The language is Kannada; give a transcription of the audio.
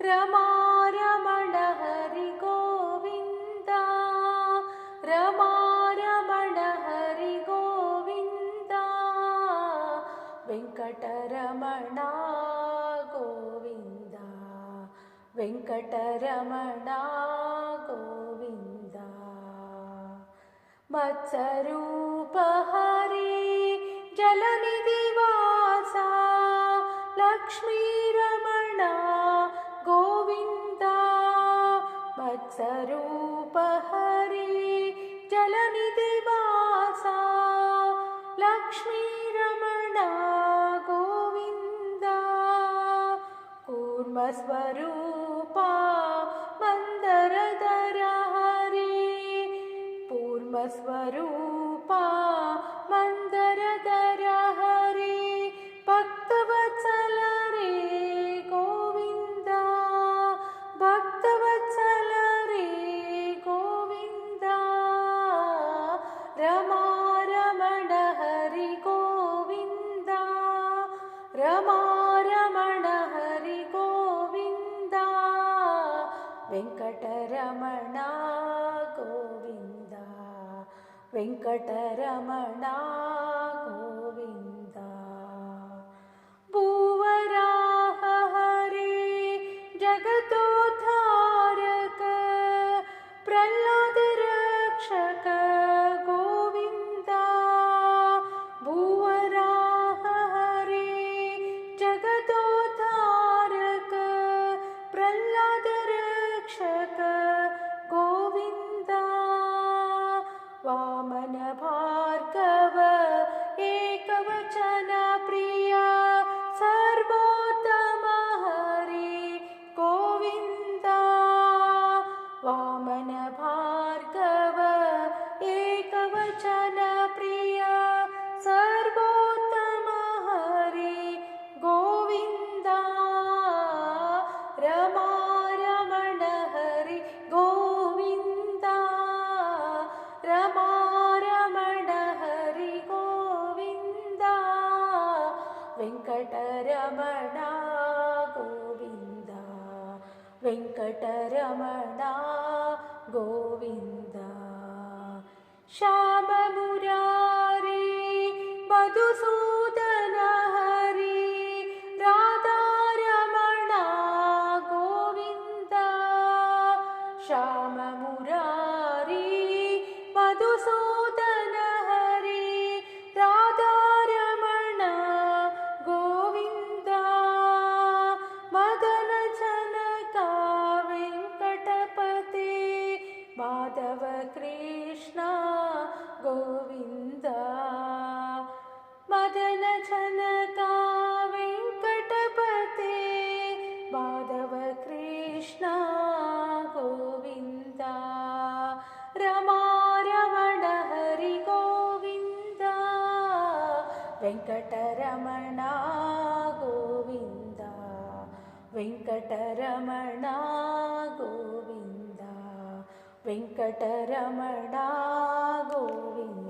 ರಮಾರಮಣ ಹರಿ ಗೋವಿಂದ ರಮಾರಮಣ ಹರಿ ಗೋವಿಂದ ವೆಂಕಟರಮಣ ಗೋವಿಂದ ವೆಂಕಟರಮಣ ಗೋವಿಂದ ಮತ್ಸರೂಪ ಹರಿ ಜಲನಿಧಿ ವಾಸ ಲಕ್ಷ್ಮೀರಮಣ ಗೋವಿಂದ ಮತ್ಸರೂಪ ಹರಿ ಜಲನಿಧಿ ವಾಸ ಲಕ್ಷ್ಮೀರಮಣ ಗೋವಿಂದ ಕೂರ್ಮಸ್ವರೂಪ ಮಂದರಧರ ಹರಿ ಕೂರ್ಮಸ್ವರೂಪ ಮಂದರಧರ ಹರಿ ಭಕ್ತವತ್ಸಲ ರೇ ಗೋವಿಂದ ಭಕ್ತವತ್ಸಲ ರೇ ಗೋವಿಂದ ರಮಾರಮಣ ಹರಿ ಗೋವಿಂದ ರಮಾರಮಣ ಹರಿ ಗೋವಿಂದ ವೆಂಕಟರಮಣ ಗೋವಿಂದ ವೆಂಕಟರಮಣ ಗೋವಿಂದ ಭೂವರಾಹ ಹರಿ ಜಗದೋದ್ಧಾರಕ ಪ್ರಹ್ಲಾದ ರಕ್ಷಕ ಗೋವಿಂದ ಭೂವರಾಹ ಹರಿ ಜಗದೋದ್ಧಾರಕ ಪ್ರಹ್ಲಾದ ರಕ್ಷಕ ಗೋವಿಂದ ವಾಮನ ಭಾರ್ಗವ ಏಕವಚನ ಪ್ರಿಯ ಸರ್ವೋತ್ತಮ ಹರಿ ಗೋವಿಂದ ವಾಮನ ಭಾರ್ಗವ ಏಕವಚನ ಪ್ರಿಯ ಸರ್ವೋತ್ತಮ ಹರಿ ಗೋವಿಂದ ರಮಾರಮಣ ಹರಿ ಗೋವಿಂದ ರಮಾರಮಣ ಹರಿ ಗೋವಿಂದ ವೆಂಕಟರಮಣ ಗೋವಿಂದ ವೆಂಕಟರಮಣ ಗೋವಿಂದ ಶ್ಯಾಮ ಮುರಾರಿ ಮಧುಸೂದನ ಹರಿ ರಾಧಾರಮಣ ಗೋವಿಂದ ಶ್ಯಾಮ ಮುರಾರಿ ಮಧುಸೂದನ ಹರಿ ರಾಧಾರಮಣ ಗೋವಿಂದ ಮದನ ಜನಕ ವೆಂಕಟಪತಿ ಮಾಧವ ಕೃಷ್ಣ ಗೋವಿಂದ ಮದನ ಜನಕ ವೆಂಕಟಪತಿ ಮಾಧವ ಕೃಷ್ಣ ಗೋವಿಂದ ರಮಾರಮಣ ಹರಿ ಗೋವಿಂದ ವೆಂಕಟರಮಣ ಗೋವಿಂದ ವೆಂಕಟರಮಣ ಗೋವಿಂದ ವೆಂಕಟರಮಣ ಗೋವಿಂದ